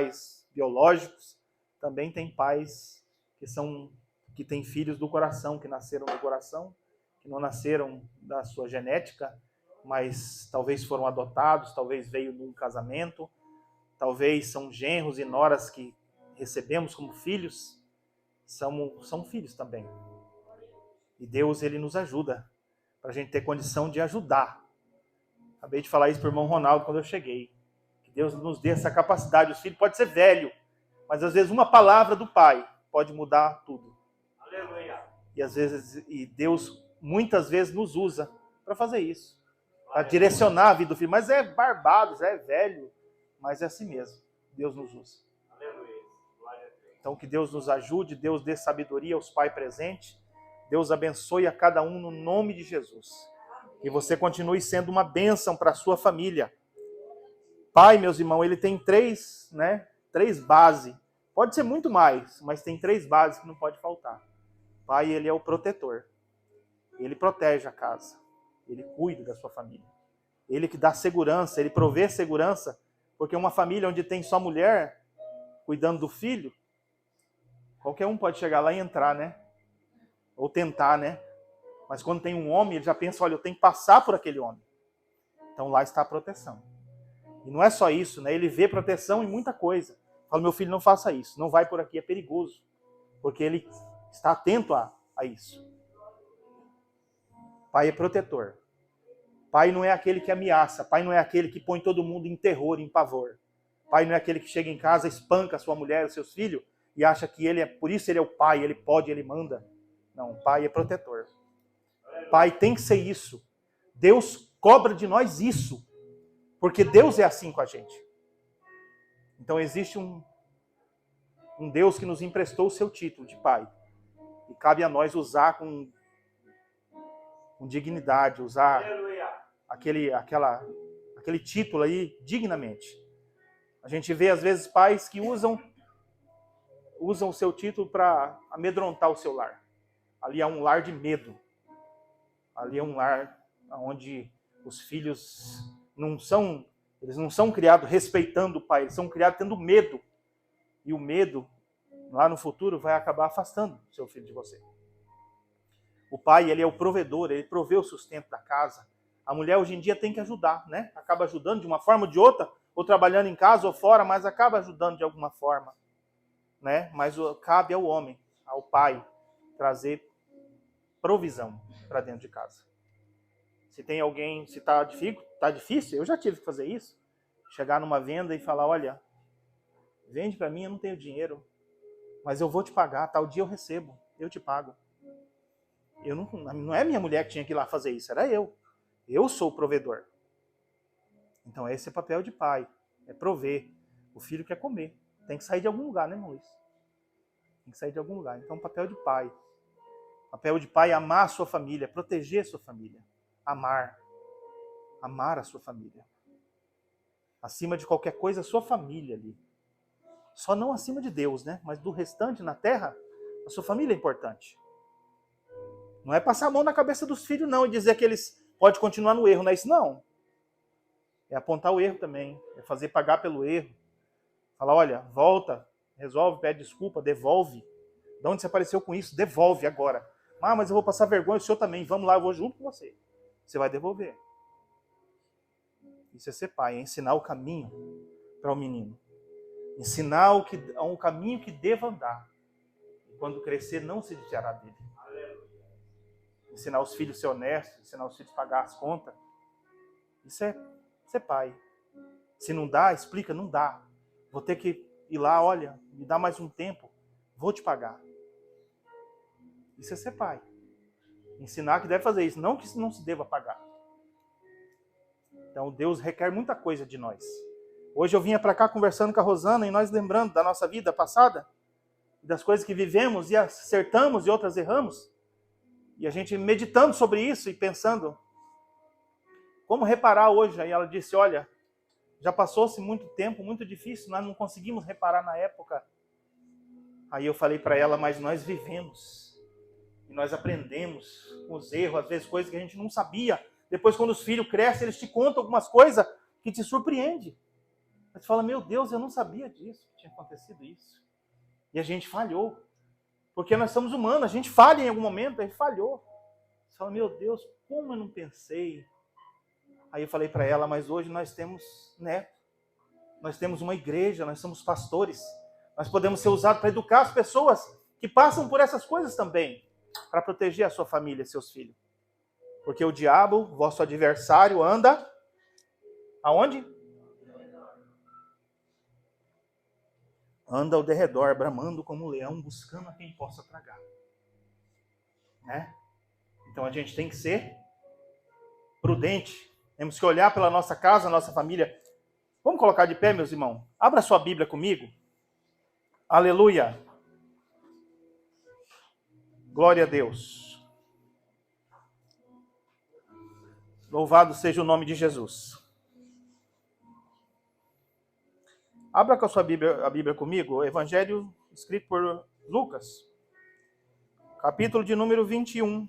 pais biológicos, também tem pais que têm filhos do coração, que nasceram do coração, que não nasceram da sua genética, mas talvez foram adotados, talvez veio num casamento, talvez são genros e noras que recebemos como filhos, são filhos também. E Deus, ele nos ajuda, para a gente ter condição de ajudar. Acabei de falar isso para o irmão Ronaldo quando eu cheguei. Que Deus nos dê essa capacidade. Os filhos podem ser velho, mas às vezes uma palavra do pai pode mudar tudo. Aleluia. E Deus muitas vezes nos usa para fazer isso. Para direcionar a vida do filho. Mas é barbado, é velho. Mas é assim mesmo. Deus nos usa. Aleluia. Então que Deus nos ajude, Deus dê sabedoria aos pais presentes. Deus abençoe a cada um no nome de Jesus. E você continue sendo uma bênção para a sua família. Pai, meus irmãos, ele tem três bases. Pode ser muito mais, mas tem 3 bases que não pode faltar. Pai, ele é o protetor. Ele protege a casa. Ele cuida da sua família. Ele que dá segurança, ele provê segurança. Porque uma família onde tem só mulher cuidando do filho, qualquer um pode chegar lá e entrar, né? Ou tentar, né? Mas quando tem um homem, ele já pensa, olha, eu tenho que passar por aquele homem. Então lá está a proteção. E não é só isso, né? Ele vê proteção em muita coisa. Fala, meu filho, não faça isso. Não vai por aqui, é perigoso. Porque ele está atento a isso. Pai é protetor. Pai não é aquele que ameaça. Pai não é aquele que põe todo mundo em terror, em pavor. Pai não é aquele que chega em casa, espanca a sua mulher, os seus filhos, e acha que por isso ele é o pai, ele pode, ele manda. Não, pai é protetor. Pai tem que ser isso. Deus cobra de nós isso. Porque Deus é assim com a gente. Então existe um Deus que nos emprestou o seu título de pai. E cabe a nós usar com dignidade, usar aquele título aí dignamente. A gente vê às vezes pais que usam o seu título para amedrontar o seu lar. Ali é um lar de medo. Ali é um lar onde os filhos eles não são criados respeitando o pai, eles são criados tendo medo. E o medo, lá no futuro, vai acabar afastando o seu filho de você. O pai, ele é o provedor, ele provê o sustento da casa. A mulher hoje em dia tem que ajudar, né? Acaba ajudando de uma forma ou de outra, ou trabalhando em casa ou fora, mas acaba ajudando de alguma forma, né? Mas cabe ao homem, ao pai, trazer provisão para dentro de casa. Se tem alguém, se está difícil, eu já tive que fazer isso. Chegar numa venda e falar, olha, vende para mim, eu não tenho dinheiro, mas eu vou te pagar, tal dia eu recebo, eu te pago. Não é minha mulher que tinha que ir lá fazer isso, era eu. Eu sou o provedor. Então esse é o papel de pai, é prover. O filho quer comer, tem que sair de algum lugar, né, Luiz? Tem que sair de algum lugar. Então o papel de pai. O papel de pai é amar a sua família, proteger a sua família. Amar a sua família. Acima de qualquer coisa, a sua família ali. Só não acima de Deus, né? Mas do restante na terra, a sua família é importante. Não é passar a mão na cabeça dos filhos, não, e dizer que eles podem continuar no erro, não é isso, não. É apontar o erro também, é fazer pagar pelo erro. Falar, olha, volta, resolve, pede desculpa, devolve. De onde você apareceu com isso? Devolve agora. Ah, mas eu vou passar vergonha, o senhor também. Vamos lá, eu vou junto com você. Você vai devolver. Isso é ser pai, é ensinar o caminho para o menino. Ensinar um caminho que deva andar. E quando crescer, não se desviará dele. Ensinar os filhos a ser honestos, ensinar os filhos a pagar as contas. Isso é ser pai. Se não dá, explica, não dá. Vou ter que ir lá, olha, me dá mais um tempo, vou te pagar. Isso é ser pai. Ensinar que deve fazer isso, não que não se deva pagar. Então Deus requer muita coisa de nós. Hoje eu vinha para cá conversando com a Rosana e nós lembrando da nossa vida passada, das coisas que vivemos e acertamos e outras erramos. E a gente meditando sobre isso e pensando como reparar hoje. Aí ela disse, olha, já passou-se muito tempo, muito difícil, nós não conseguimos reparar na época. Aí eu falei para ela, mas nós vivemos. E nós aprendemos com os erros, às vezes coisas que a gente não sabia. Depois quando os filhos crescem, eles te contam algumas coisas que te surpreendem. Mas você fala, meu Deus, eu não sabia disso, que tinha acontecido isso. E a gente falhou. Porque nós somos humanos, a gente falha em algum momento, a gente falhou. Você fala, meu Deus, como eu não pensei? Aí eu falei para ela, mas hoje nós temos neto. Nós temos uma igreja, nós somos pastores. Nós podemos ser usados para educar as pessoas que passam por essas coisas também. Para proteger a sua família e seus filhos. Porque o diabo, vosso adversário, anda aonde? Anda ao derredor, bramando como um leão, buscando a quem possa tragar. Né? Então a gente tem que ser prudente. Temos que olhar pela nossa casa, nossa família. Vamos colocar de pé, meus irmãos? Abra sua Bíblia comigo. Aleluia. Glória a Deus. Louvado seja o nome de Jesus. Abra com a sua Bíblia, a Bíblia comigo, o Evangelho escrito por Lucas, capítulo de número 21,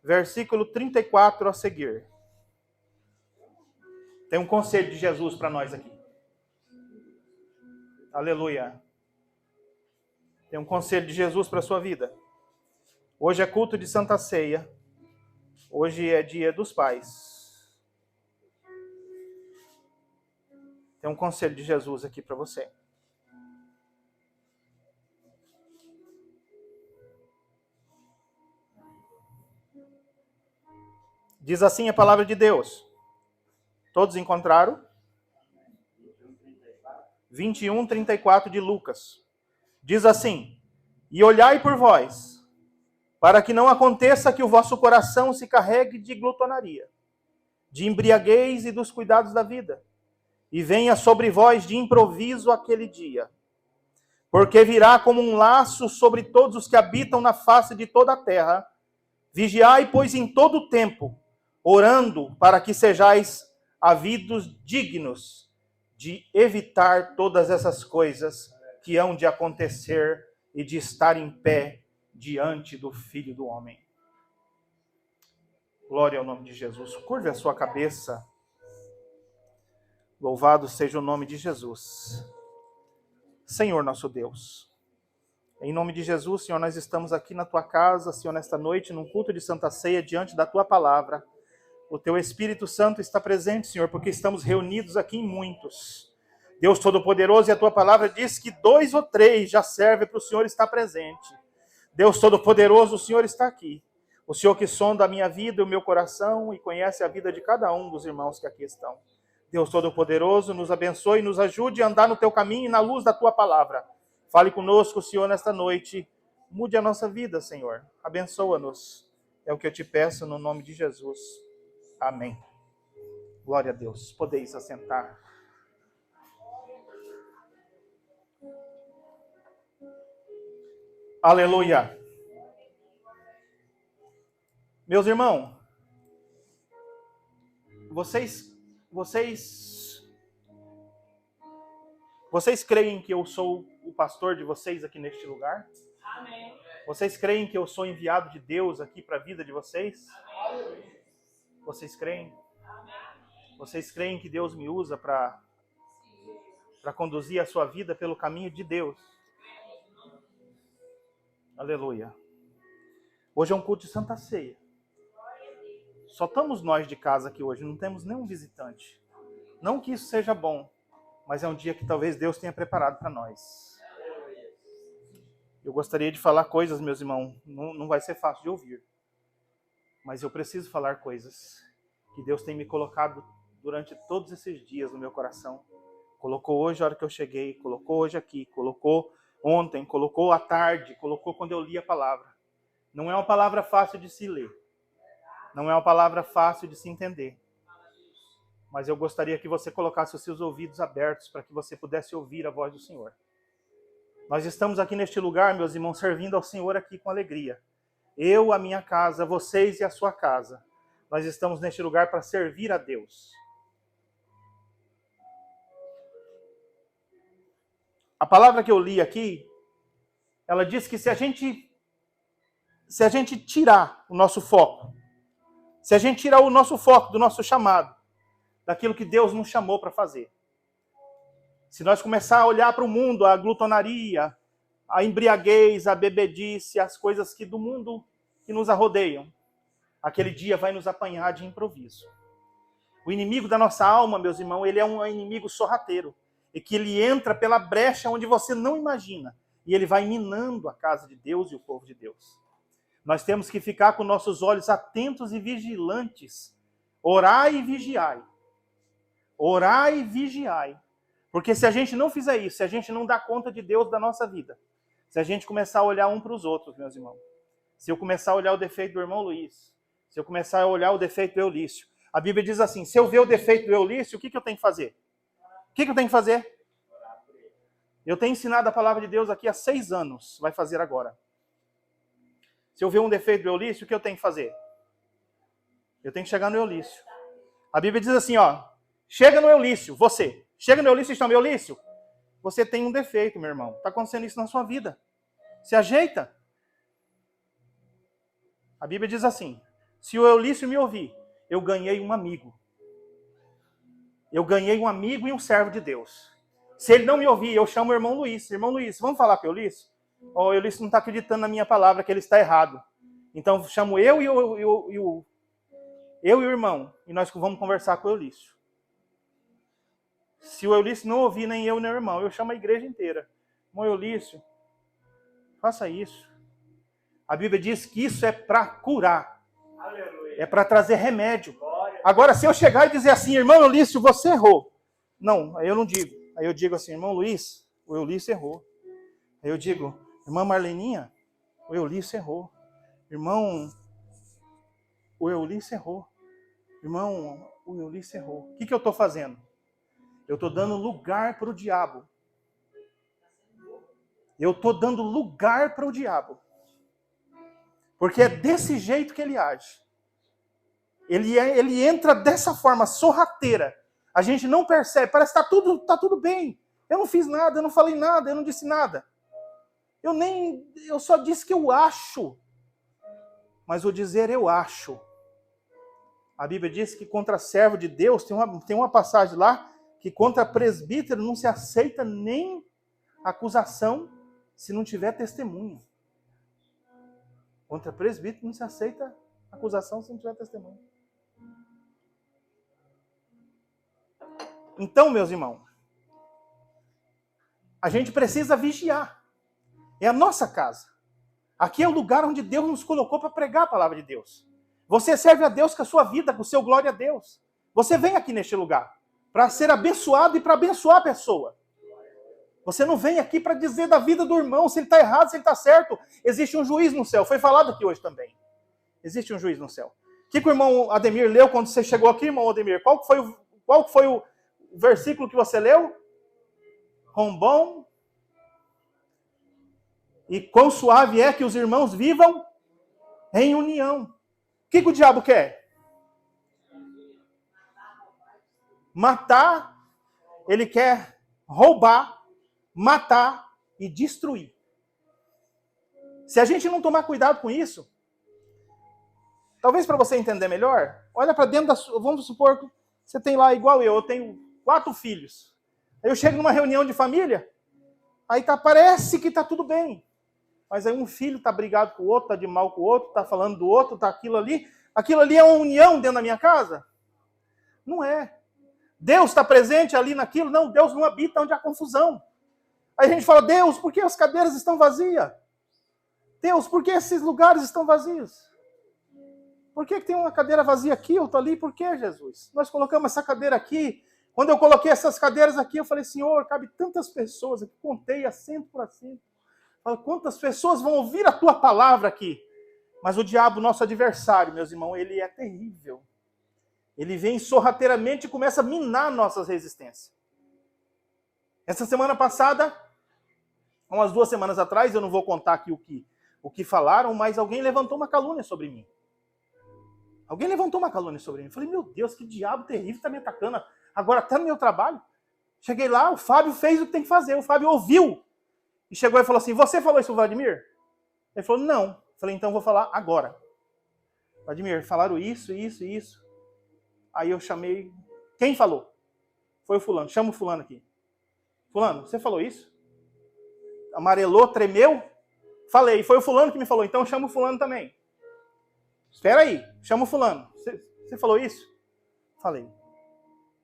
versículo 34 a seguir. Tem um conselho de Jesus para nós aqui. Aleluia. Tem um conselho de Jesus para a sua vida. Hoje é culto de Santa Ceia. Hoje é dia dos pais. Tem um conselho de Jesus aqui para você. Diz assim a palavra de Deus. Todos encontraram? 21:34 de Lucas. Diz assim: E olhai por vós, para que não aconteça que o vosso coração se carregue de glutonaria, de embriaguez e dos cuidados da vida, e venha sobre vós de improviso aquele dia. Porque virá como um laço sobre todos os que habitam na face de toda a terra. Vigiai, pois, em todo o tempo, orando para que sejais havidos dignos de evitar todas essas coisas que hão de acontecer e de estar em pé diante do Filho do Homem. Glória ao nome de Jesus. Curve a sua cabeça. Louvado seja o nome de Jesus. Senhor nosso Deus, em nome de Jesus, Senhor, nós estamos aqui na Tua casa, Senhor, nesta noite, num culto de Santa Ceia, diante da Tua palavra. O Teu Espírito Santo está presente, Senhor, porque estamos reunidos aqui em muitos. Deus Todo-Poderoso, e a Tua palavra diz que 2 ou 3 já serve para o Senhor estar presente. Deus Todo-Poderoso, o Senhor está aqui. O Senhor que sonda a minha vida e o meu coração e conhece a vida de cada um dos irmãos que aqui estão. Deus Todo-Poderoso, nos abençoe e nos ajude a andar no Teu caminho e na luz da Tua palavra. Fale conosco, Senhor, nesta noite. Mude a nossa vida, Senhor. Abençoa-nos. É o que eu te peço no nome de Jesus. Amém. Glória a Deus. Podeis assentar. Aleluia. Meus irmãos, vocês creem que eu sou o pastor de vocês aqui neste lugar? Amém. Vocês creem que eu sou enviado de Deus aqui para a vida de vocês? Amém. Vocês creem? Amém. Vocês creem que Deus me usa para conduzir a sua vida pelo caminho de Deus? Aleluia. Hoje é um culto de Santa Ceia. Só estamos nós de casa aqui hoje, não temos nenhum visitante. Não que isso seja bom, mas é um dia que talvez Deus tenha preparado para nós. Eu gostaria de falar coisas, meus irmãos, não vai ser fácil de ouvir. Mas eu preciso falar coisas que Deus tem me colocado durante todos esses dias no meu coração. Colocou hoje, a hora que eu cheguei, colocou hoje aqui, colocou ontem, colocou à tarde, colocou quando eu li a palavra. Não é uma palavra fácil de se ler. Não é uma palavra fácil de se entender. Mas eu gostaria que você colocasse os seus ouvidos abertos para que você pudesse ouvir a voz do Senhor. Nós estamos aqui neste lugar, meus irmãos, servindo ao Senhor aqui com alegria. Eu, a minha casa, vocês e a sua casa. Nós estamos neste lugar para servir a Deus. A palavra que eu li aqui, ela diz que se a gente tirar o nosso foco, se a gente tirar o nosso foco do nosso chamado, daquilo que Deus nos chamou para fazer, Se nós começar a olhar para o mundo, a glutonaria, a embriaguez, a bebedice, as coisas que do mundo que nos arrodeiam, aquele dia vai nos apanhar de improviso. O inimigo da nossa alma, meus irmãos, ele é um inimigo sorrateiro. E que ele entra pela brecha onde você não imagina. E ele vai minando a casa de Deus e o povo de Deus. Nós temos que ficar com nossos olhos atentos e vigilantes. Orai e vigiai. Orai e vigiai. Porque se a gente não fizer isso, se a gente não dá conta de Deus da nossa vida, se a gente começar a olhar um para os outros, meus irmãos, se eu começar a olhar o defeito do irmão Luiz, se eu começar a olhar o defeito do Eulício, a Bíblia diz assim, se eu ver o defeito do Eulício, o que eu tenho que fazer? O que eu tenho que fazer? Eu tenho ensinado a palavra de Deus aqui há 6 anos, vai fazer agora. Se eu ver um defeito do Eulício, o que eu tenho que fazer? Eu tenho que chegar no Eulício. A Bíblia diz assim, ó, chega no Eulício, você. Chega no Eulício e chama, Eulício, você tem um defeito, meu irmão. Está acontecendo isso na sua vida. Se ajeita. A Bíblia diz assim, se o Eulício me ouvir, eu ganhei um amigo. Eu ganhei um amigo e um servo de Deus. Se ele não me ouvir, eu chamo o irmão Luiz. Irmão Luiz, vamos falar com o Eulício? O Eulício não está acreditando na minha palavra, que ele está errado. Então, chamo eu e o irmão, e nós vamos conversar com o Eulício. Se o Eulício não ouvir, nem eu, nem o irmão, eu chamo a igreja inteira. Irmão Eulício, faça isso. A Bíblia diz que isso é para curar. Aleluia. É para trazer remédio. Glória. Agora, se eu chegar e dizer assim, irmão Eulício, você errou. Não, aí eu não digo. Aí eu digo assim, irmão Luiz, o Eulício errou. Aí eu digo, irmã Marleninha, o Eulício errou. Irmão, o Eulício errou. Irmão, o Eulício errou. O que eu estou fazendo? Eu estou dando lugar para o diabo. Eu estou dando lugar para o diabo. Porque é desse jeito que ele age. Ele entra dessa forma sorrateira. A gente não percebe. Parece que tá tudo bem. Eu não fiz nada, eu não falei nada, eu não disse nada. Eu só disse que eu acho. Mas o dizer eu acho. A Bíblia diz que contra servo de Deus, tem uma passagem lá, que contra presbítero não se aceita nem acusação se não tiver testemunho. Contra presbítero não se aceita acusação se não tiver testemunho. Então, meus irmãos, a gente precisa vigiar. É a nossa casa. Aqui é o lugar onde Deus nos colocou para pregar a palavra de Deus. Você serve a Deus com a sua vida, com o seu glória a Deus. Você vem aqui neste lugar para ser abençoado e para abençoar a pessoa. Você não vem aqui para dizer da vida do irmão, se ele está errado, se ele está certo. Existe um juiz no céu. Foi falado aqui hoje também. Existe um juiz no céu. O que o irmão Ademir leu quando você chegou aqui, irmão Ademir? Qual foi o versículo que você leu? Quão bom e quão suave é que os irmãos vivam em união. O que o diabo quer? Matar. Ele quer roubar, matar e destruir. Se a gente não tomar cuidado com isso, talvez para você entender melhor, olha para dentro da sua... Vamos supor que você tem lá, igual eu tenho 4 filhos. Aí eu chego numa reunião de família, aí parece que está tudo bem. Mas aí um filho está brigado com o outro, está de mal com o outro, está falando do outro, está aquilo ali. Aquilo ali é uma união dentro da minha casa? Não é. Deus está presente ali naquilo? Não, Deus não habita onde há confusão. Aí a gente fala, Deus, por que as cadeiras estão vazias? Deus, por que esses lugares estão vazios? Por que tem uma cadeira vazia aqui, outra ali? Por que, Jesus? Nós colocamos essa cadeira aqui. Quando eu coloquei essas cadeiras aqui, eu falei, Senhor, cabe tantas pessoas aqui. Contei assento por assento. Falei, quantas pessoas vão ouvir a tua palavra aqui? Mas o diabo, nosso adversário, meus irmãos, ele é terrível. Ele vem sorrateiramente e começa a minar nossas resistências. Essa semana passada, umas 2 semanas atrás, eu não vou contar aqui o que falaram, mas alguém levantou uma calúnia sobre mim. Alguém levantou uma calúnia sobre mim. Eu falei, meu Deus, que diabo terrível está me atacando agora até no meu trabalho. Cheguei lá, o Fábio fez o que tem que fazer. O Fábio ouviu. E chegou e falou assim, você falou isso, Vladimir? Ele falou, não. Eu falei, então vou falar agora. Vladimir, falaram isso. Aí eu chamei, quem falou? Foi o fulano, chama o fulano aqui. Fulano, você falou isso? Amarelou, tremeu? Falei, foi o fulano que me falou, então chama o fulano também. Espera aí, chama o fulano. Você falou isso? Falei.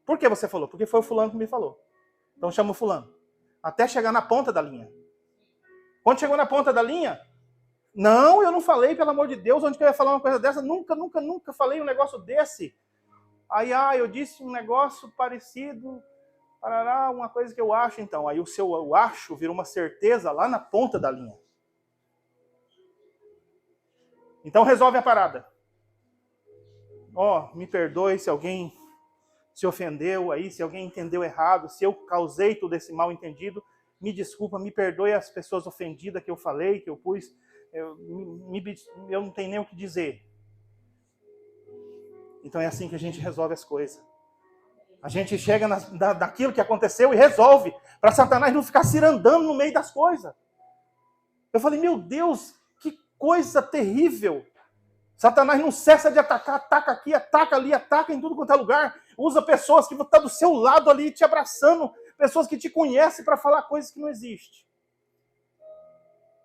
Por que você falou? Porque foi o fulano que me falou. Então chama o fulano. Até chegar na ponta da linha. Quando chegou na ponta da linha, não, eu não falei, pelo amor de Deus, onde que eu ia falar uma coisa dessa? Nunca falei um negócio desse. Aí, eu disse um negócio parecido, parará, uma coisa que eu acho, então. Aí o seu eu acho virou uma certeza lá na ponta da linha. Então resolve a parada. Me perdoe se alguém se ofendeu aí, se alguém entendeu errado, se eu causei todo esse mal entendido, me desculpa, me perdoe as pessoas ofendidas que eu falei, que eu pus, eu não tenho nem o que dizer. Então é assim que a gente resolve as coisas. A gente chega daquilo que aconteceu e resolve, para Satanás não ficar cirandando no meio das coisas. Eu falei, meu Deus, que coisa terrível. Satanás não cessa de atacar, ataca aqui, ataca ali, ataca em tudo quanto é lugar. Usa pessoas que estão do seu lado ali, te abraçando, pessoas que te conhecem para falar coisas que não existem.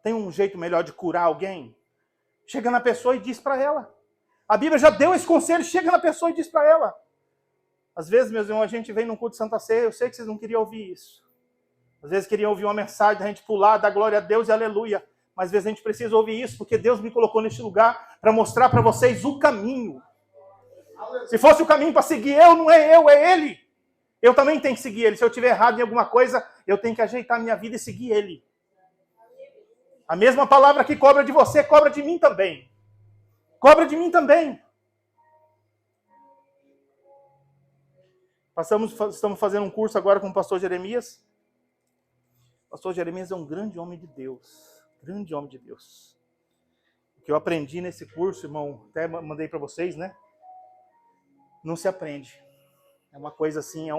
Tem um jeito melhor de curar alguém? Chega na pessoa e diz para ela. A Bíblia já deu esse conselho, chega na pessoa e diz para ela. Às vezes, meus irmãos, a gente vem num culto de Santa Ceia, eu sei que vocês não queriam ouvir isso. Às vezes queriam ouvir uma mensagem da gente pular, dar glória a Deus e aleluia. Mas às vezes a gente precisa ouvir isso, porque Deus me colocou neste lugar para mostrar para vocês o caminho. Se fosse o caminho para seguir não é eu, é Ele. Eu também tenho que seguir Ele. Se eu estiver errado em alguma coisa, eu tenho que ajeitar a minha vida e seguir Ele. A mesma palavra que cobra de você, cobra de mim também. Cobra de mim também. Estamos fazendo um curso agora com o pastor Jeremias. O pastor Jeremias é um grande homem de Deus. Grande homem de Deus. O que eu aprendi nesse curso, irmão, até mandei para vocês, né? Não se aprende. É uma coisa assim,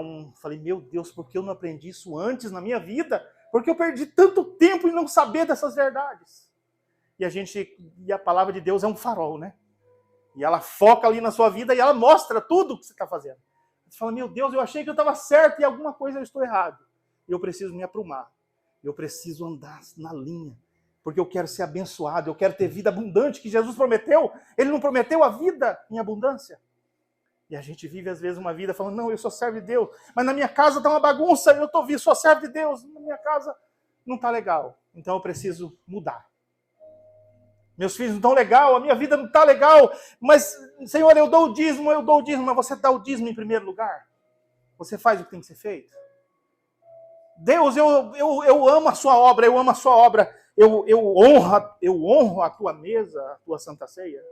falei, meu Deus, por que eu não aprendi isso antes na minha vida? Porque eu perdi tanto tempo em não saber dessas verdades. E a palavra de Deus é um farol, né? E ela foca ali na sua vida e ela mostra tudo o que você está fazendo. Você fala, meu Deus, eu achei que eu estava certo e alguma coisa eu estou errado. E eu preciso me aprumar. Eu preciso andar na linha. Porque eu quero ser abençoado, eu quero ter vida abundante, que Jesus prometeu. Ele não prometeu a vida em abundância. E a gente vive, às vezes, uma vida falando, não, eu sou servo de Deus, mas na minha casa está uma bagunça, sou servo de Deus, na minha casa não está legal. Então eu preciso mudar. Meus filhos não estão legal, a minha vida não está legal, mas, Senhor, eu dou o dízimo, mas você dá o dízimo em primeiro lugar? Você faz o que tem que ser feito? Deus, eu amo a sua obra, eu honro a tua mesa, a tua santa ceia.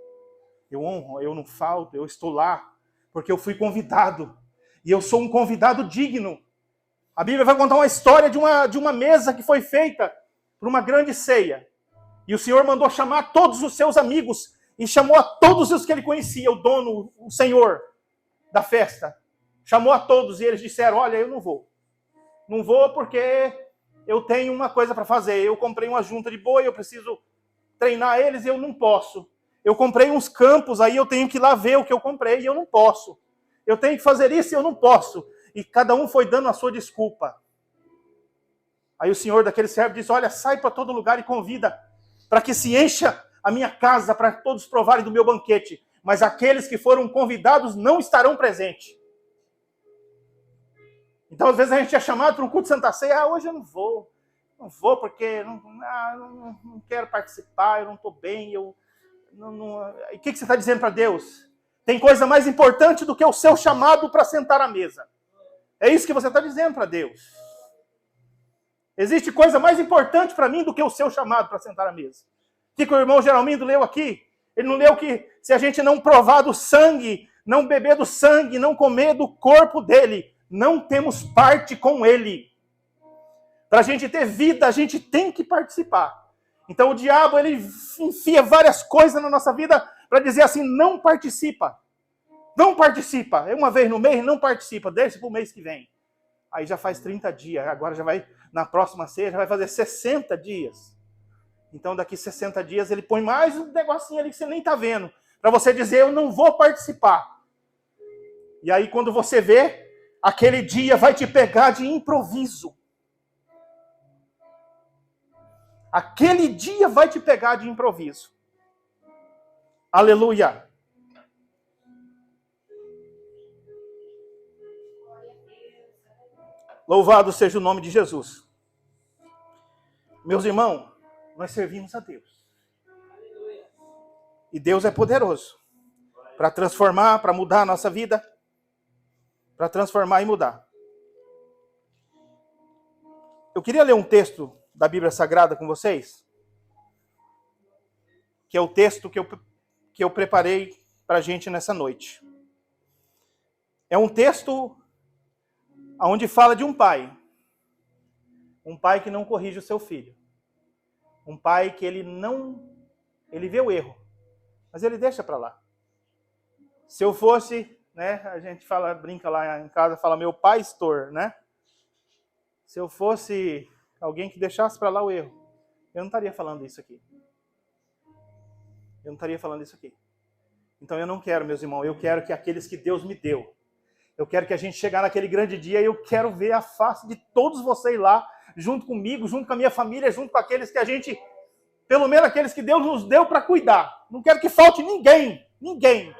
Eu honro, eu não falto, eu estou lá, porque eu fui convidado. E eu sou um convidado digno. A Bíblia vai contar uma história de uma mesa que foi feita para uma grande ceia. E o Senhor mandou chamar todos os seus amigos, e chamou a todos os que ele conhecia, o dono, o Senhor da festa. Chamou a todos, e eles disseram, olha, eu não vou. Não vou porque eu tenho uma coisa para fazer. Eu comprei uma junta de boi, eu preciso treinar eles e eu não posso. Eu comprei uns campos, aí eu tenho que ir lá ver o que eu comprei e eu não posso. Eu tenho que fazer isso e eu não posso. E cada um foi dando a sua desculpa. Aí o senhor daquele servo disse, olha, sai para todo lugar e convida para que se encha a minha casa, para todos provarem do meu banquete. Mas aqueles que foram convidados não estarão presentes. Então, às vezes, a gente é chamado para um culto de Santa Ceia. Hoje eu não vou. Não vou porque não quero participar, eu não estou bem. E o que você está dizendo para Deus? Tem coisa mais importante do que o seu chamado para sentar à mesa. É isso que você está dizendo para Deus. Existe coisa mais importante para mim do que o seu chamado para sentar à mesa. O que o irmão Geralmindo leu aqui? Ele não leu que se a gente não provar do sangue, não beber do sangue, não comer do corpo dele, não temos parte com ele. Para a gente ter vida, a gente tem que participar. Então o diabo, ele enfia várias coisas na nossa vida para dizer assim, não participa. Não participa. Uma vez no mês, não participa. Deixa para o mês que vem. Aí já faz 30 dias. Agora já vai, na próxima ceia, já vai fazer 60 dias. Então daqui 60 dias ele põe mais um negocinho ali que você nem está vendo. Para você dizer, eu não vou participar. E aí quando você vê, aquele dia vai te pegar de improviso. Aquele dia vai te pegar de improviso. Aleluia. Louvado seja o nome de Jesus. Meus irmãos, nós servimos a Deus. E Deus é poderoso para transformar, para mudar a nossa vida. Para transformar e mudar. Eu queria ler um texto da Bíblia Sagrada com vocês, que é o texto que eu preparei para a gente nessa noite. É um texto onde fala de um pai que não corrige o seu filho, um pai que ele vê o erro, mas ele deixa para lá. Se eu fosse, né, a gente brinca lá em casa, fala meu pastor, né? Se eu fosse alguém que deixasse para lá o erro, eu não estaria falando isso aqui. Então eu não quero, meus irmãos, eu quero que aqueles que Deus me deu, eu quero que a gente chegar naquele grande dia e eu quero ver a face de todos vocês lá, junto comigo, junto com a minha família, junto com aqueles que a gente, pelo menos aqueles que Deus nos deu para cuidar. Não quero que falte ninguém.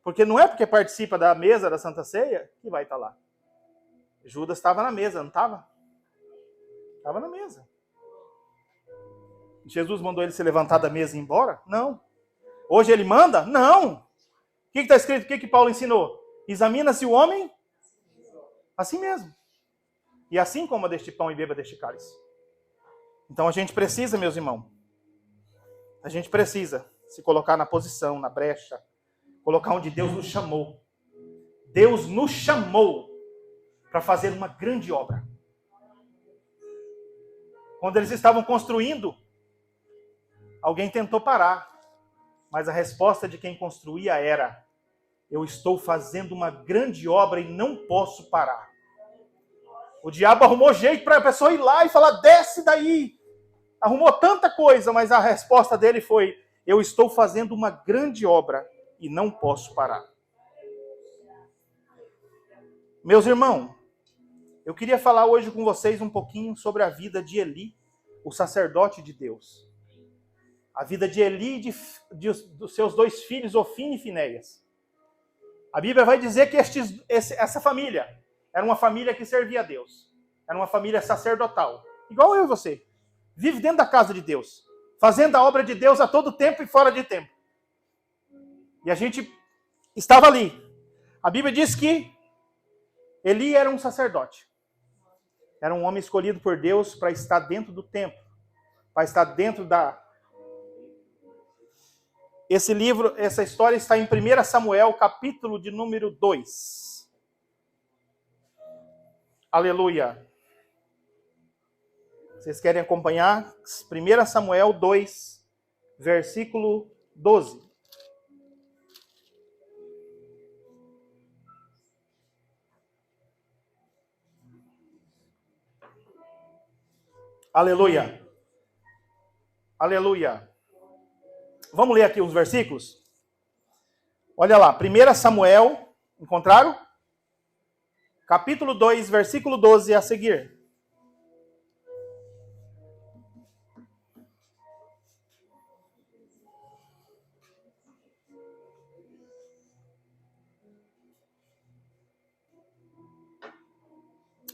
Porque não é porque participa da mesa da Santa Ceia que vai estar lá. Judas estava na mesa, não estava? Estava na mesa. Jesus mandou ele se levantar da mesa e ir embora? Não. Hoje ele manda? Não. O que está escrito? O que Paulo ensinou? Examina-se o homem assim mesmo. E assim coma deste pão e beba deste cálice. Então a gente precisa, meus irmãos, a gente precisa se colocar na posição, na brecha, colocar onde Deus nos chamou. Deus nos chamou para fazer uma grande obra. Quando eles estavam construindo, alguém tentou parar, mas a resposta de quem construía era: eu estou fazendo uma grande obra e não posso parar. O diabo arrumou jeito para a pessoa ir lá e falar: desce daí. Arrumou tanta coisa, mas a resposta dele foi: eu estou fazendo uma grande obra e não posso parar. Meus irmãos, eu queria falar hoje com vocês um pouquinho sobre a vida de Eli, o sacerdote de Deus. A vida de Eli e dos seus dois filhos, Ofni e Finéias. A Bíblia vai dizer que essa família era uma família que servia a Deus. Era uma família sacerdotal. Igual eu e você. Vive dentro da casa de Deus. Fazendo a obra de Deus a todo tempo e fora de tempo. E a gente estava ali. A Bíblia diz que Eli era um sacerdote. Era um homem escolhido por Deus para estar dentro do templo. Para estar dentro da... Esse livro, essa história está em 1 Samuel, capítulo de número 2. Aleluia. Vocês querem acompanhar? 1 Samuel 2, versículo 12. Aleluia. Aleluia. Vamos ler aqui os versículos? Olha lá, 1 Samuel, encontraram? Capítulo 2, versículo 12 a seguir.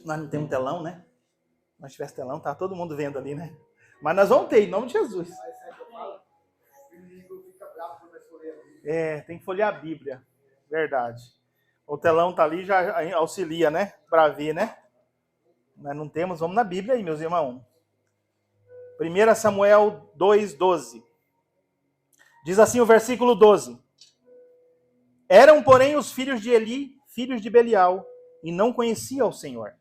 Nós não temos telão, né? Se nós tivesse telão, tá todo mundo vendo ali, né? Mas nós vamos ter, em nome de Jesus. Tem que folhear a Bíblia. Verdade. O telão tá ali, já auxilia, né? Para ver, né? Nós não temos, vamos na Bíblia aí, meus irmãos. 1 Samuel 2:12. Diz assim o versículo 12. Eram, porém, os filhos de Eli, filhos de Belial, e não conheciam o Senhor.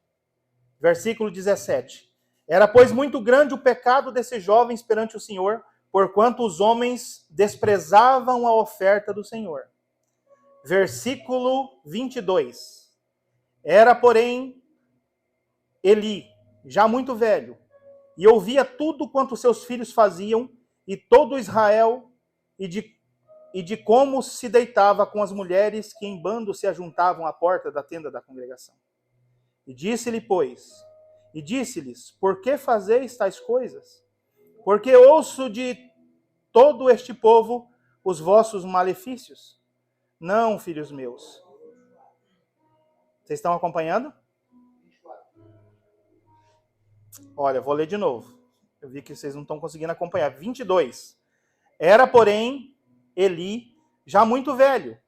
Versículo 17. Era, pois, muito grande o pecado desses jovens perante o Senhor, porquanto os homens desprezavam a oferta do Senhor. Versículo 22. Era, porém, Eli, já muito velho, e ouvia tudo quanto seus filhos faziam, e todo Israel, e de como se deitava com as mulheres que em bando se ajuntavam à porta da tenda da congregação. E disse-lhe, pois, E disse-lhes: por que fazeis tais coisas? Porque ouço de todo este povo os vossos malefícios. Não, filhos meus. Vocês estão acompanhando? Olha, vou ler de novo. Eu vi que vocês não estão conseguindo acompanhar. 22. Era, porém, Eli já muito velho,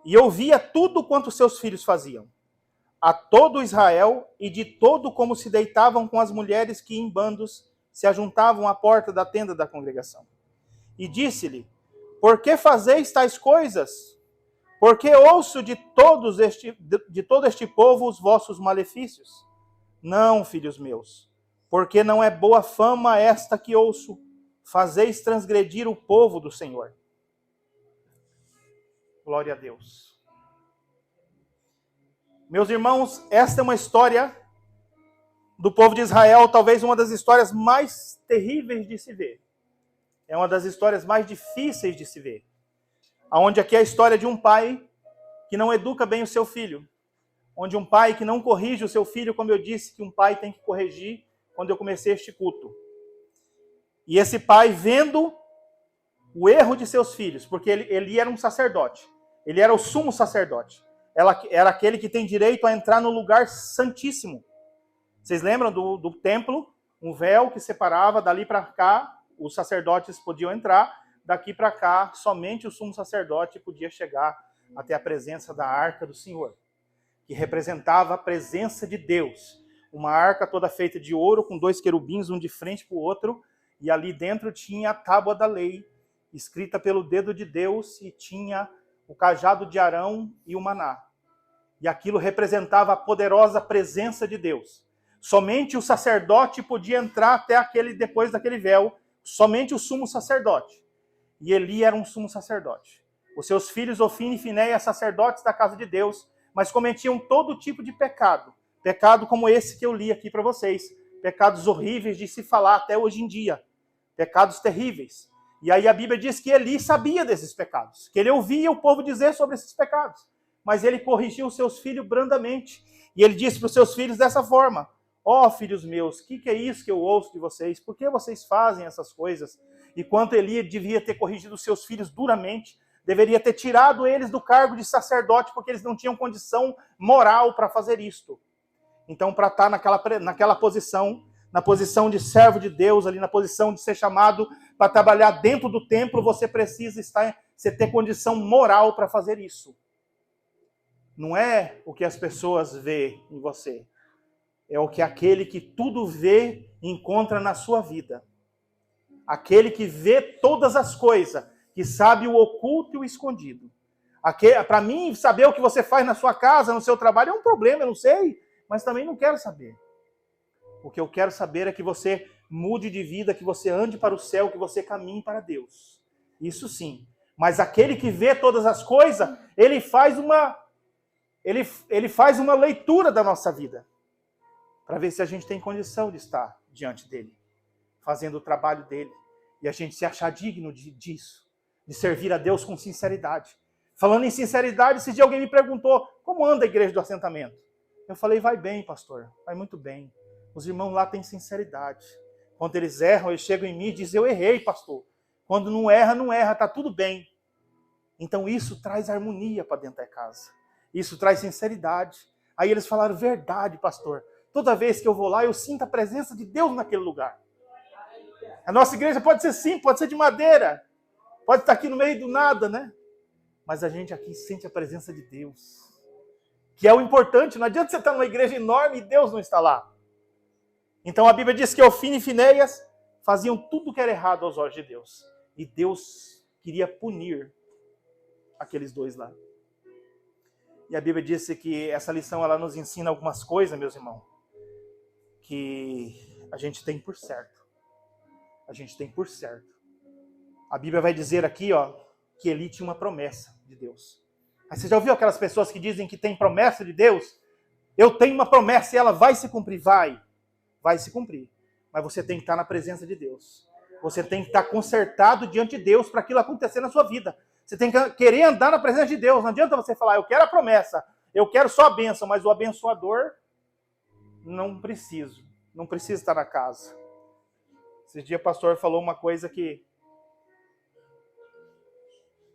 e ouvia tudo quanto seus filhos faziam, a todo Israel, e de todo como se deitavam com as mulheres que em bandos se ajuntavam à porta da tenda da congregação. E disse-lhe: por que fazeis tais coisas? Porque ouço de todo este povo os vossos malefícios. Não, filhos meus, porque não é boa fama esta que ouço. Fazeis transgredir o povo do Senhor. Glória a Deus. Meus irmãos, esta é uma história do povo de Israel, talvez uma das histórias mais terríveis de se ver. É uma das histórias mais difíceis de se ver. Onde aqui é a história de um pai que não educa bem o seu filho. Onde um pai que não corrige o seu filho, como eu disse que um pai tem que corrigir quando eu comecei este culto. E esse pai, vendo o erro de seus filhos, porque ele era um sacerdote, ele era o sumo sacerdote, era aquele que tem direito a entrar no lugar santíssimo. Vocês lembram do templo? Um véu que separava dali para cá, os sacerdotes podiam entrar, daqui para cá, somente o sumo sacerdote podia chegar até a presença da arca do Senhor, que representava a presença de Deus. Uma arca toda feita de ouro, com 2 querubins, um de frente para o outro, e ali dentro tinha a tábua da lei, escrita pelo dedo de Deus, e tinha o cajado de Arão e o maná. E aquilo representava a poderosa presença de Deus. Somente o sacerdote podia entrar até depois daquele véu, somente o sumo sacerdote. E Eli era um sumo sacerdote. Os seus filhos, Ofni e Finéias, sacerdotes da casa de Deus, mas cometiam todo tipo de pecado. Pecado como esse que eu li aqui para vocês. Pecados horríveis de se falar até hoje em dia. Pecados terríveis. E aí a Bíblia diz que Eli sabia desses pecados, que ele ouvia o povo dizer sobre esses pecados, mas ele corrigiu os seus filhos brandamente. E ele disse para os seus filhos dessa forma: ó, filhos meus, o que é isso que eu ouço de vocês? Por que vocês fazem essas coisas? E quanto Eli devia ter corrigido os seus filhos duramente, deveria ter tirado eles do cargo de sacerdote, porque eles não tinham condição moral para fazer isto. Então, para estar naquela posição, na posição de servo de Deus, ali na posição de ser chamado para trabalhar dentro do templo, você precisa você ter condição moral para fazer isso. Não é o que as pessoas veem em você, é o que aquele que tudo vê encontra na sua vida. Aquele que vê todas as coisas, que sabe o oculto e o escondido. Para mim, saber o que você faz na sua casa, no seu trabalho, é um problema, eu não sei, mas também não quero saber. O que eu quero saber é que você mude de vida, que você ande para o céu, que você caminhe para Deus. Isso sim. Mas aquele que vê todas as coisas, ele faz uma leitura da nossa vida, para ver se a gente tem condição de estar diante dele, fazendo o trabalho dele, e a gente se achar digno disso, de servir a Deus com sinceridade. Falando em sinceridade, esse dia alguém me perguntou: como anda a igreja do assentamento? Eu falei: vai bem, pastor, vai muito bem. Os irmãos lá têm sinceridade. Quando eles erram, eles chegam em mim e dizem: eu errei, pastor. Quando não erra, está tudo bem. Então isso traz harmonia para dentro da casa. Isso traz sinceridade. Aí eles falaram: verdade, pastor. Toda vez que eu vou lá, eu sinto a presença de Deus naquele lugar. A nossa igreja pode ser simples, pode ser de madeira. Pode estar aqui no meio do nada, né? Mas a gente aqui sente a presença de Deus. Que é o importante. Não adianta você estar numa igreja enorme e Deus não está lá. Então a Bíblia diz que Ofni e Finéias faziam tudo que era errado aos olhos de Deus. E Deus queria punir aqueles dois lá. E a Bíblia disse que essa lição ela nos ensina algumas coisas, meus irmãos, que a gente tem por certo. A gente tem por certo. A Bíblia vai dizer aqui, ó, que Eli tinha uma promessa de Deus. Mas você já ouviu aquelas pessoas que dizem que tem promessa de Deus? Eu tenho uma promessa e ela vai se cumprir. Vai se cumprir. Mas você tem que estar na presença de Deus. Você tem que estar consertado diante de Deus para aquilo acontecer na sua vida. Você tem que querer andar na presença de Deus. Não adianta você falar: eu quero a promessa, eu quero só a bênção, mas o abençoador, não preciso. não precisa estar na casa. Esse dia o pastor falou uma coisa que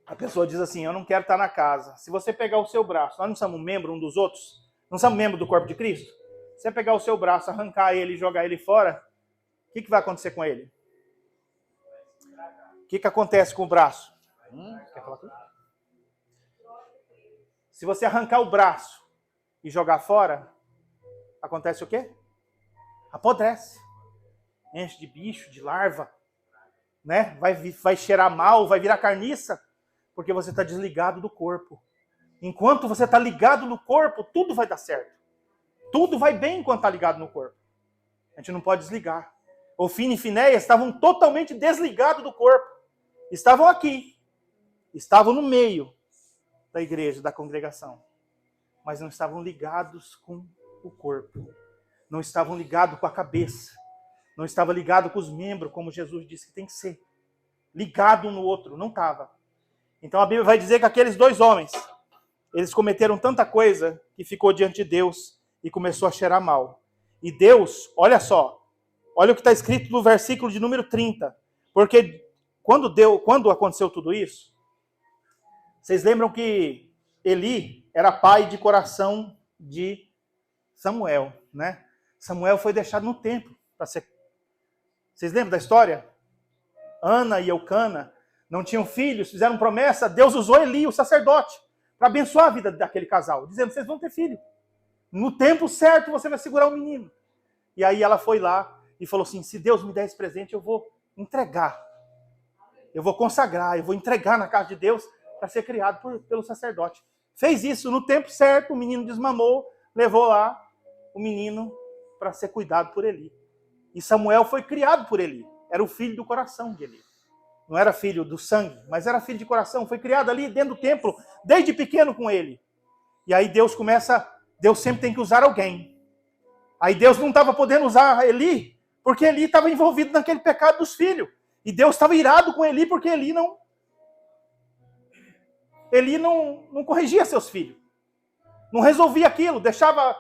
a pessoa diz assim, eu não quero estar na casa. Se você pegar o seu braço, nós não somos membro um dos outros? Não somos membro do corpo de Cristo? Se você pegar o seu braço, arrancar ele e jogar ele fora, o que vai acontecer com ele? O que acontece com o braço? Quer falar tudo? Se você arrancar o braço e jogar fora, acontece o quê? Apodrece. Enche de bicho, de larva, né? Vai cheirar mal, vai virar carniça, porque você está desligado do corpo. Enquanto você está ligado no corpo, tudo vai dar certo. Tudo vai bem enquanto está ligado no corpo. A gente não pode desligar. Ofine e Finéias estavam totalmente desligados do corpo. Estavam aqui. Estavam no meio da igreja, da congregação. Mas não estavam ligados com o corpo. Não estavam ligados com a cabeça. Não estavam ligados com os membros, como Jesus disse que tem que ser. Ligado um no outro. Não estava. Então a Bíblia vai dizer que aqueles dois homens, eles cometeram tanta coisa que ficou diante de Deus e começou a cheirar mal. E Deus, olha só, olha o que está escrito no versículo de número 30. Porque quando aconteceu tudo isso, vocês lembram que Eli era pai de coração de Samuel, né? Samuel foi deixado no templo para ser. Vocês lembram da história? Ana e Eucana não tinham filhos, fizeram promessa, Deus usou Eli, o sacerdote, para abençoar a vida daquele casal, dizendo, vocês vão ter filho. No tempo certo você vai segurar o menino. E aí ela foi lá e falou assim, se Deus me der esse presente, eu vou entregar. Eu vou consagrar, eu vou entregar na casa de Deus para ser criado pelo sacerdote. Fez isso no tempo certo, o menino desmamou, levou lá o menino para ser cuidado por Eli. E Samuel foi criado por Eli. Era o filho do coração de Eli. Não era filho do sangue, mas era filho de coração. Foi criado ali dentro do templo, desde pequeno com ele. E aí Deus sempre tem que usar alguém. Aí Deus não estava podendo usar Eli, porque Eli estava envolvido naquele pecado dos filhos. E Deus estava irado com Eli, porque Eli não corrigia seus filhos. Não resolvia aquilo, deixava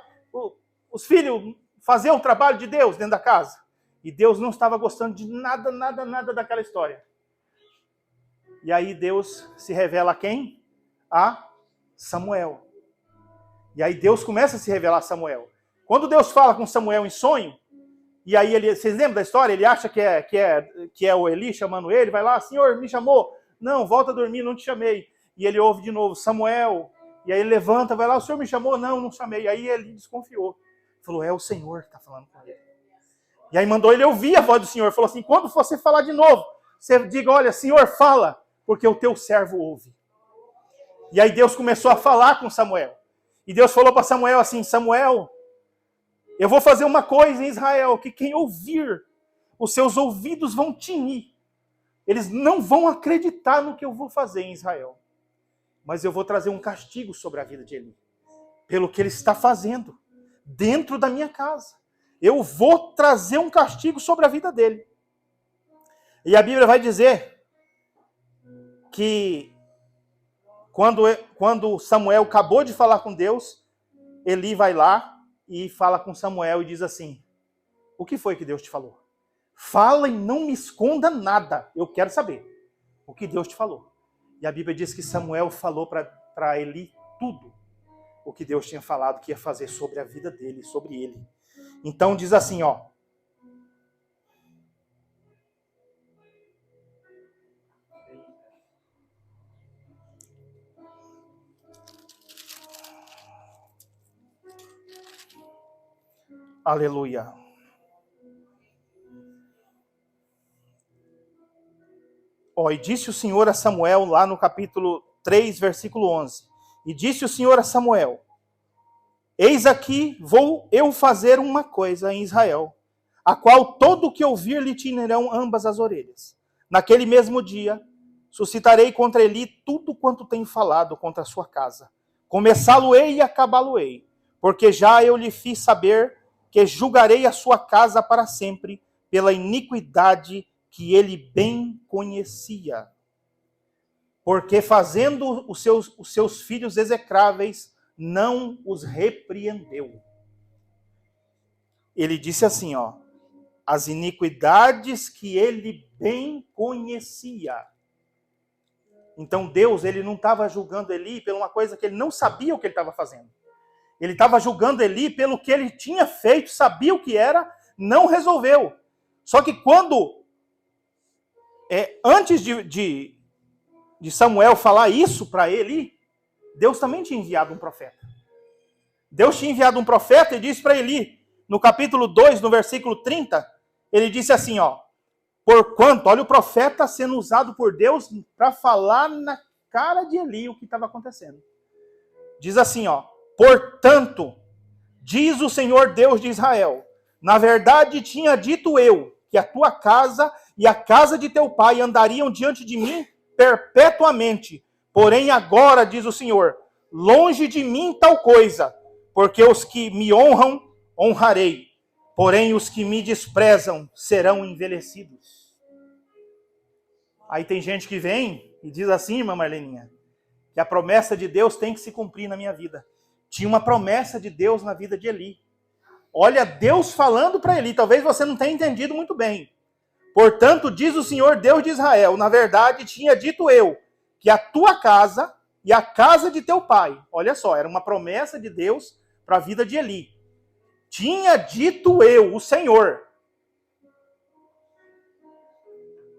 os filhos fazer o trabalho de Deus dentro da casa. E Deus não estava gostando de nada daquela história. E aí Deus se revela a quem? A Samuel. E aí Deus começa a se revelar a Samuel. Quando Deus fala com Samuel em sonho, e aí vocês lembram da história? Ele acha que é o Eli chamando ele, vai lá, Senhor, me chamou. Não, volta a dormir, não te chamei. E ele ouve de novo, Samuel. E aí ele levanta, vai lá, o Senhor me chamou? Não chamei. Aí ele desconfiou. Falou, é o Senhor que está falando com ele. E aí mandou ele ouvir a voz do Senhor. Falou assim, quando você falar de novo, você diga, olha, Senhor, fala, porque o teu servo ouve. E aí Deus começou a falar com Samuel. E Deus falou para Samuel assim, Samuel, eu vou fazer uma coisa em Israel, que quem ouvir, os seus ouvidos vão tinir. Eles não vão acreditar no que eu vou fazer em Israel. Mas eu vou trazer um castigo sobre a vida de Eli. Pelo que ele está fazendo dentro da minha casa. Eu vou trazer um castigo sobre a vida dele. E a Bíblia vai dizer que quando Samuel acabou de falar com Deus, Eli vai lá e fala com Samuel e diz assim, o que foi que Deus te falou? Fala e não me esconda nada. Eu quero saber o que Deus te falou. E a Bíblia diz que Samuel falou para Eli tudo o que Deus tinha falado que ia fazer sobre a vida dele, sobre ele. Então diz assim, ó. Aleluia. E disse o Senhor a Samuel, lá no capítulo 3, versículo 11. E disse o Senhor a Samuel, eis aqui vou eu fazer uma coisa em Israel, a qual todo o que ouvir lhe tinirão ambas as orelhas. Naquele mesmo dia, suscitarei contra Eli tudo quanto tenho falado contra a sua casa. Começá-lo-ei e acabá-lo-ei, porque já eu lhe fiz saber que julgarei a sua casa para sempre pela iniquidade que ele bem conhecia. Porque fazendo os seus filhos execráveis, não os repreendeu. Ele disse assim, ó, as iniquidades que ele bem conhecia. Então Deus, ele não estava julgando Eli por uma coisa que ele não sabia o que ele estava fazendo. Ele estava julgando Eli pelo que ele tinha feito, sabia o que era, não resolveu. Só que quando, antes de Samuel falar isso para Eli, Deus também tinha enviado um profeta. Deus tinha enviado um profeta e disse para Eli, no capítulo 2, no versículo 30, ele disse assim, porquanto, olha o profeta sendo usado por Deus para falar na cara de Eli o que estava acontecendo. Diz assim, portanto, diz o Senhor Deus de Israel, na verdade tinha dito eu, que a tua casa e a casa de teu pai andariam diante de mim perpetuamente. Porém agora, diz o Senhor, longe de mim tal coisa, porque os que me honram, honrarei. Porém os que me desprezam serão envelhecidos. Aí tem gente que vem e diz assim, irmã Marleninha, que a promessa de Deus tem que se cumprir na minha vida. Tinha uma promessa de Deus na vida de Eli. Olha Deus falando para Eli, talvez você não tenha entendido muito bem. Portanto, diz o Senhor Deus de Israel, na verdade tinha dito eu, que a tua casa e a casa de teu pai, olha só, era uma promessa de Deus para a vida de Eli. Tinha dito eu, o Senhor,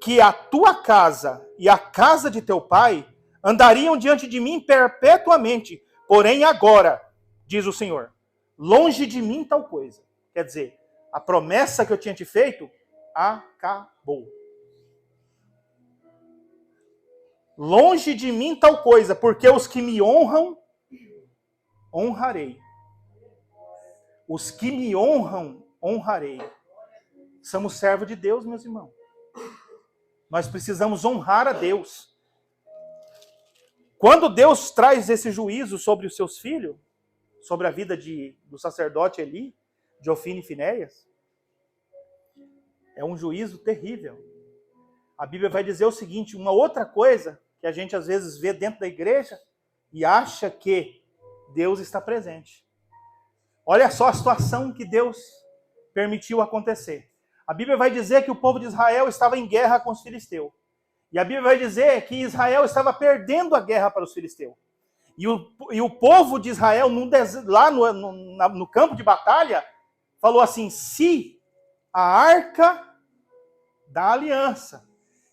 que a tua casa e a casa de teu pai andariam diante de mim perpetuamente. Porém agora, diz o Senhor, longe de mim tal coisa. Quer dizer, a promessa que eu tinha te feito, acabou. Longe de mim tal coisa, porque os que me honram, honrarei. Os que me honram, honrarei. Somos servos de Deus, meus irmãos. Nós precisamos honrar a Deus. Quando Deus traz esse juízo sobre os seus filhos, sobre a vida do sacerdote Eli, de Ofni e Finéias, é um juízo terrível. A Bíblia vai dizer o seguinte, uma outra coisa que a gente às vezes vê dentro da igreja e acha que Deus está presente. Olha só a situação que Deus permitiu acontecer. A Bíblia vai dizer que o povo de Israel estava em guerra com os filisteus. E a Bíblia vai dizer que Israel estava perdendo a guerra para os filisteus. E o povo de Israel, lá no campo de batalha, falou assim, se a arca da aliança,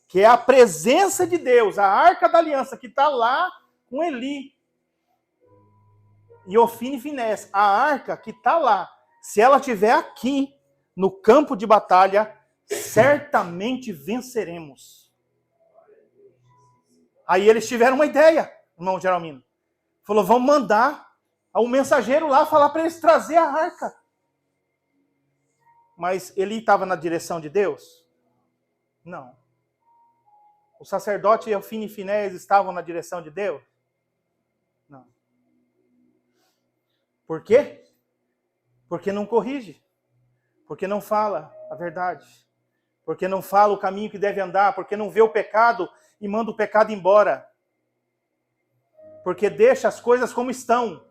que é a presença de Deus, a arca da aliança, que está lá com Eli e Ofni e Finéias, a arca que está lá, se ela estiver aqui, no campo de batalha, certamente venceremos. Aí eles tiveram uma ideia, irmão Geralmino. Falou, vamos mandar um mensageiro lá falar para eles trazer a arca. Mas ele estava na direção de Deus? Não. O sacerdote Ofni e Finéias estavam na direção de Deus? Não. Por quê? Porque não corrige. Porque não fala a verdade. Porque não fala o caminho que deve andar. Porque não vê o pecado e manda o pecado embora. Porque deixa as coisas como estão.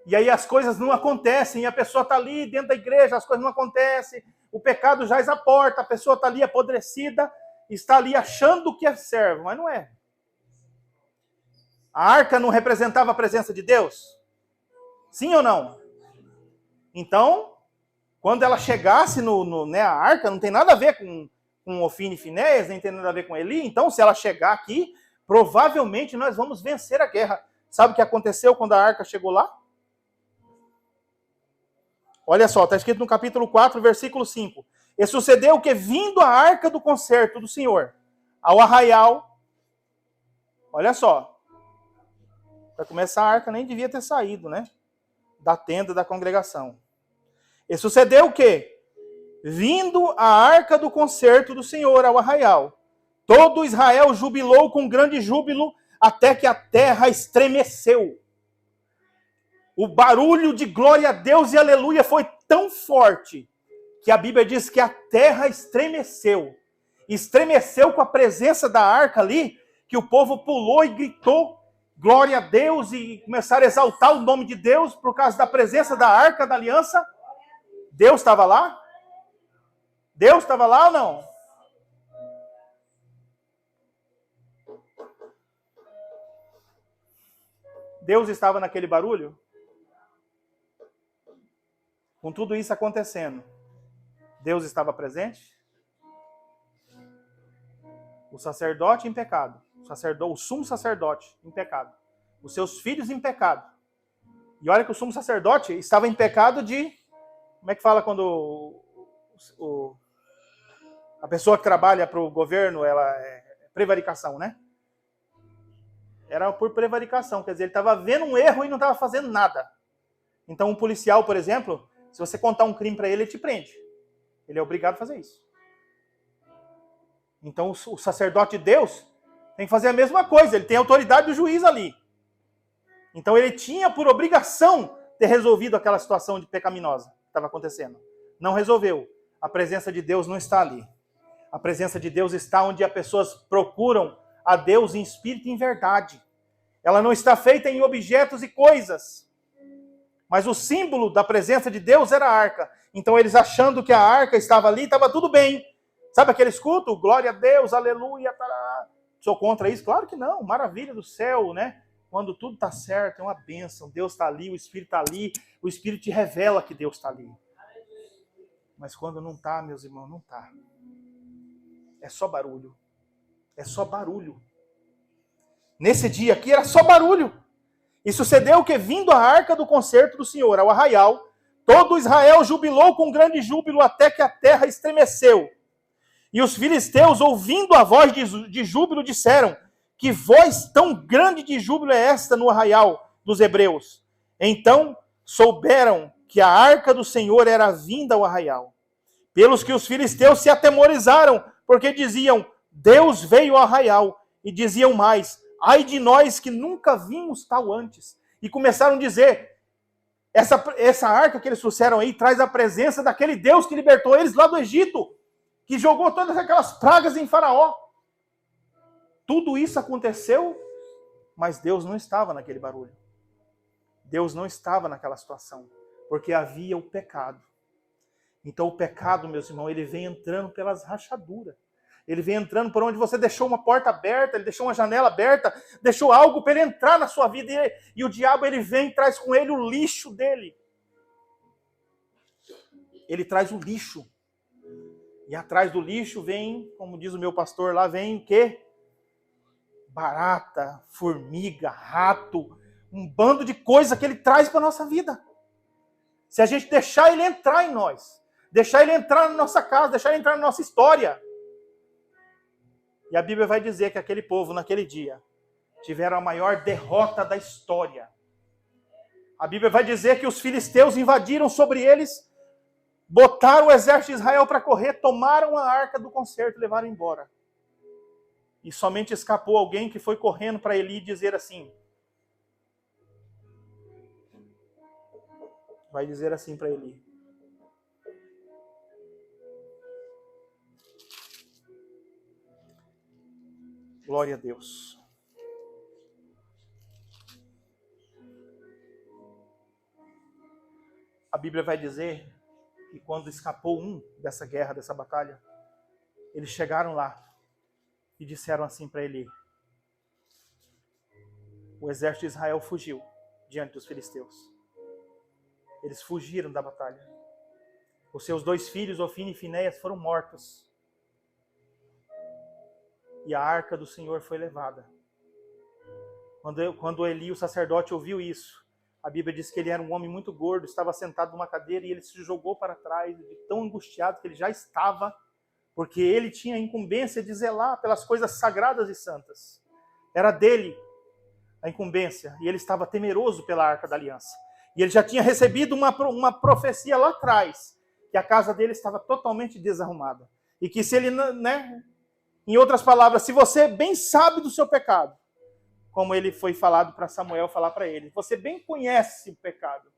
E aí as coisas não acontecem. E a pessoa está ali dentro da igreja, as coisas não acontecem. O pecado jaz à porta. A pessoa está ali apodrecida. Está ali achando que é servo, mas não é. A arca não representava a presença de Deus? Sim ou não? Então, quando ela chegasse a arca, não tem nada a ver com Ofni e Finéias, nem tem nada a ver com Eli. Então, se ela chegar aqui, provavelmente nós vamos vencer a guerra. Sabe o que aconteceu quando a arca chegou lá? Olha só, está escrito no capítulo 4, versículo 5. E sucedeu que, vindo a arca do concerto do Senhor ao arraial, olha só, para começar a arca nem devia ter saído, né? Da tenda da congregação. E sucedeu que, vindo a arca do concerto do Senhor ao arraial, todo Israel jubilou com grande júbilo, até que a terra estremeceu. O barulho de glória a Deus e aleluia foi tão forte, que a Bíblia diz que a terra estremeceu. Estremeceu com a presença da arca ali, que o povo pulou e gritou glória a Deus e começaram a exaltar o nome de Deus por causa da presença da arca da aliança. Deus estava lá? Deus estava lá ou não? Deus estava naquele barulho? Com tudo isso acontecendo, Deus estava presente? O sacerdote em pecado, o sumo sacerdote em pecado, os seus filhos em pecado. E olha que o sumo sacerdote estava em pecado de... Como é que fala quando a pessoa que trabalha para o governo, ela é prevaricação, né? Era por prevaricação, quer dizer, ele estava vendo um erro e não estava fazendo nada. Então um policial, por exemplo, se você contar um crime para ele, ele te prende. Ele é obrigado a fazer isso. Então o sacerdote de Deus tem que fazer a mesma coisa, ele tem a autoridade do juiz ali. Então ele tinha por obrigação ter resolvido aquela situação de pecaminosa que estava acontecendo. Não resolveu. A presença de Deus não está ali. A presença de Deus está onde as pessoas procuram a Deus em espírito e em verdade. Ela não está feita em objetos e coisas. Mas o símbolo da presença de Deus era a arca. Então eles achando que a arca estava ali, estava tudo bem. Sabe aquele escudo? Glória a Deus, aleluia, tará. Sou contra isso? Claro que não. Maravilha do céu, né? Quando tudo está certo, é uma bênção. Deus está ali, o Espírito está ali. O Espírito te revela que Deus está ali. Mas quando não está, meus irmãos, não está. É só barulho. É só barulho. Nesse dia aqui era só barulho. E sucedeu que, vindo a arca do concerto do Senhor ao arraial, todo Israel jubilou com grande júbilo até que a terra estremeceu. E os filisteus, ouvindo a voz de júbilo, disseram: que voz tão grande de júbilo é esta no arraial dos hebreus? Então souberam que a arca do Senhor era vinda ao arraial. Pelos que os filisteus se atemorizaram, porque diziam: Deus veio ao arraial. E diziam mais: ai de nós que nunca vimos tal antes. E começaram a dizer: essa arca que eles trouxeram aí traz a presença daquele Deus que libertou eles lá do Egito, que jogou todas aquelas pragas em Faraó. Tudo isso aconteceu, mas Deus não estava naquele barulho. Deus não estava naquela situação, porque havia o pecado. Então o pecado, meus irmãos, ele vem entrando pelas rachaduras. Ele vem entrando por onde você deixou uma porta aberta, ele deixou uma janela aberta, deixou algo para ele entrar na sua vida. E o diabo, ele vem e traz com ele o lixo dele. Ele traz o lixo. E atrás do lixo vem, como diz o meu pastor lá, vem o quê? Barata, formiga, rato, um bando de coisa que ele traz para a nossa vida. Se a gente deixar ele entrar em nós, deixar ele entrar na nossa casa, deixar ele entrar na nossa história. E a Bíblia vai dizer que aquele povo, naquele dia, tiveram a maior derrota da história. A Bíblia vai dizer que os filisteus invadiram sobre eles, botaram o exército de Israel para correr, tomaram a arca do concerto e levaram embora. E somente escapou alguém que foi correndo para Eli dizer assim. Vai dizer assim para Eli: glória a Deus. A Bíblia vai dizer que quando escapou um dessa guerra, dessa batalha, eles chegaram lá e disseram assim para Eli: o exército de Israel fugiu diante dos filisteus. Eles fugiram da batalha. Os seus 2 filhos, Ofni e Finéias, foram mortos. E a arca do Senhor foi levada. Quando Eli, o sacerdote, ouviu isso, a Bíblia diz que ele era um homem muito gordo, estava sentado numa cadeira e ele se jogou para trás, de tão angustiado que ele já estava, porque ele tinha a incumbência de zelar pelas coisas sagradas e santas. Era dele a incumbência, e ele estava temeroso pela arca da aliança. E ele já tinha recebido uma profecia lá atrás, que a casa dele estava totalmente desarrumada. E que se ele, né, em outras palavras, se você bem sabe do seu pecado, como ele foi falado para Samuel falar para ele, você bem conhece o pecado.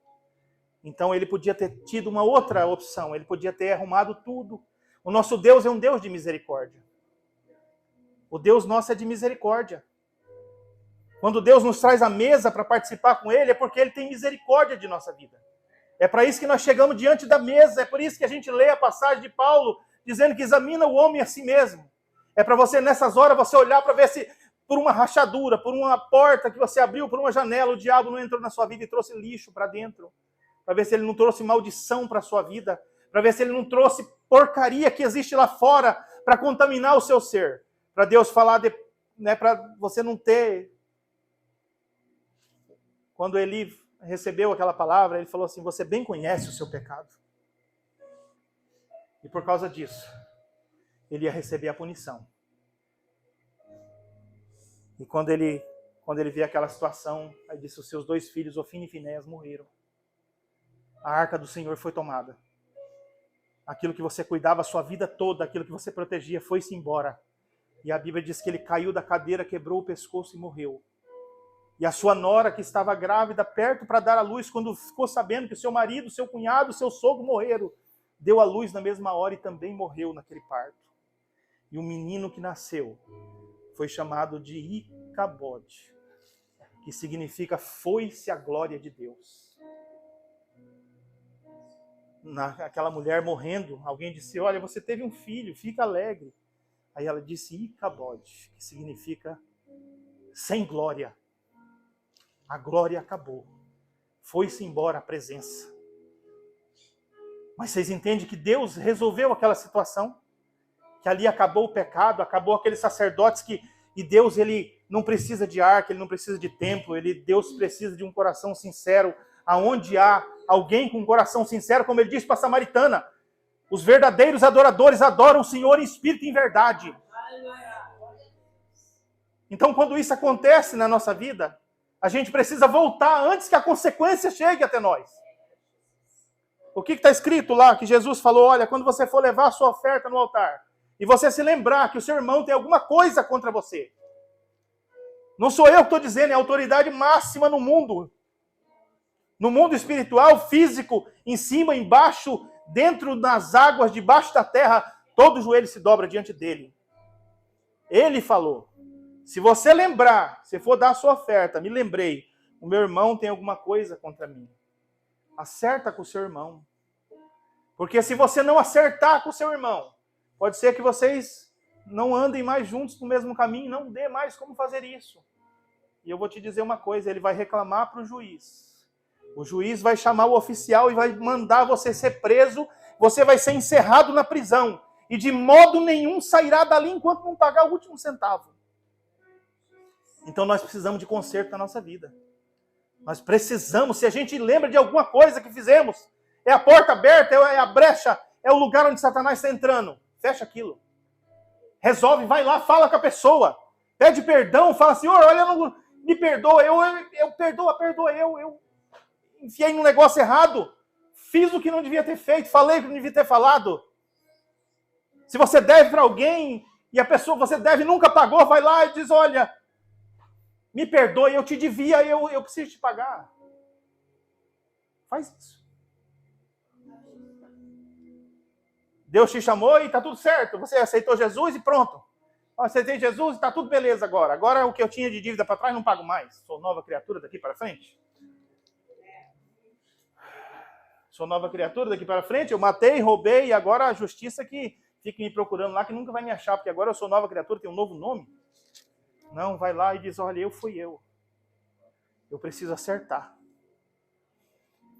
Então ele podia ter tido uma outra opção, ele podia ter arrumado tudo. O nosso Deus é um Deus de misericórdia. O Deus nosso é de misericórdia. Quando Deus nos traz à mesa para participar com Ele, é porque Ele tem misericórdia de nossa vida. É para isso que nós chegamos diante da mesa, é por isso que a gente lê a passagem de Paulo, dizendo que examina o homem a si mesmo. É para você, nessas horas, você olhar para ver se por uma rachadura, por uma porta que você abriu, por uma janela, o diabo não entrou na sua vida e trouxe lixo para dentro. Para ver se ele não trouxe maldição para a sua vida. Para ver se ele não trouxe porcaria que existe lá fora para contaminar o seu ser. Para Deus falar, para você não ter... Quando Eli recebeu aquela palavra, ele falou assim, você bem conhece o seu pecado. E por causa disso, ele ia receber a punição. E quando ele viu aquela situação, aí disse, os seus 2 filhos, Ofni e Finéias, morreram. A arca do Senhor foi tomada. Aquilo que você cuidava a sua vida toda, aquilo que você protegia, foi-se embora. E a Bíblia diz que ele caiu da cadeira, quebrou o pescoço e morreu. E a sua nora, que estava grávida, perto para dar à luz, quando ficou sabendo que o seu marido, seu cunhado, seu sogro morreram, deu à luz na mesma hora e também morreu naquele parto. E o menino que nasceu foi chamado de Icabode, que significa foi-se a glória de Deus. Aquela mulher morrendo, alguém disse, olha, você teve um filho, fica alegre. Aí ela disse Icabode, que significa sem glória. A glória acabou. Foi-se embora a presença. Mas vocês entendem que Deus resolveu aquela situação? Que ali acabou o pecado, acabou aqueles sacerdotes e Deus, ele não precisa de arca, ele não precisa de templo, Deus precisa de um coração sincero, aonde há alguém com um coração sincero, como ele disse para a samaritana, os verdadeiros adoradores adoram o Senhor em espírito e em verdade. Então, quando isso acontece na nossa vida, a gente precisa voltar antes que a consequência chegue até nós. O que está escrito lá, que Jesus falou, olha, quando você for levar a sua oferta no altar, e você se lembrar que o seu irmão tem alguma coisa contra você, não sou eu que estou dizendo, é a autoridade máxima no mundo espiritual, físico, em cima, embaixo, dentro das águas, debaixo da terra, todo joelho se dobra diante dele. Ele falou, se você lembrar, se for dar a sua oferta, me lembrei, o meu irmão tem alguma coisa contra mim. Acerta com o seu irmão. Porque se você não acertar com o seu irmão, pode ser que vocês não andem mais juntos no mesmo caminho, não dê mais como fazer isso. E eu vou te dizer uma coisa, ele vai reclamar para o juiz. O juiz vai chamar o oficial e vai mandar você ser preso, você vai ser encerrado na prisão. E de modo nenhum sairá dali enquanto não pagar o último centavo. Então nós precisamos de conserto na nossa vida. Nós precisamos, se a gente lembra de alguma coisa que fizemos, é a porta aberta, é a brecha, é o lugar onde Satanás está entrando. Fecha aquilo. Resolve, vai lá, fala com a pessoa. Pede perdão, fala, Senhor, olha, não, me perdoa, eu enfiei num negócio errado, fiz o que não devia ter feito, falei o que não devia ter falado. Se você deve para alguém e a pessoa que você deve nunca pagou, vai lá e diz, olha, me perdoe, eu te devia, eu preciso te pagar. Faz isso. Deus te chamou e está tudo certo. Você aceitou Jesus e pronto. Aceitei Jesus e está tudo beleza agora. Agora o que eu tinha de dívida para trás não pago mais. Sou nova criatura daqui para frente. Sou nova criatura daqui para frente. Eu matei, roubei e agora a justiça que fica me procurando lá que nunca vai me achar, porque agora eu sou nova criatura, tenho um novo nome. Não, vai lá e diz, olha, fui eu. Eu preciso acertar.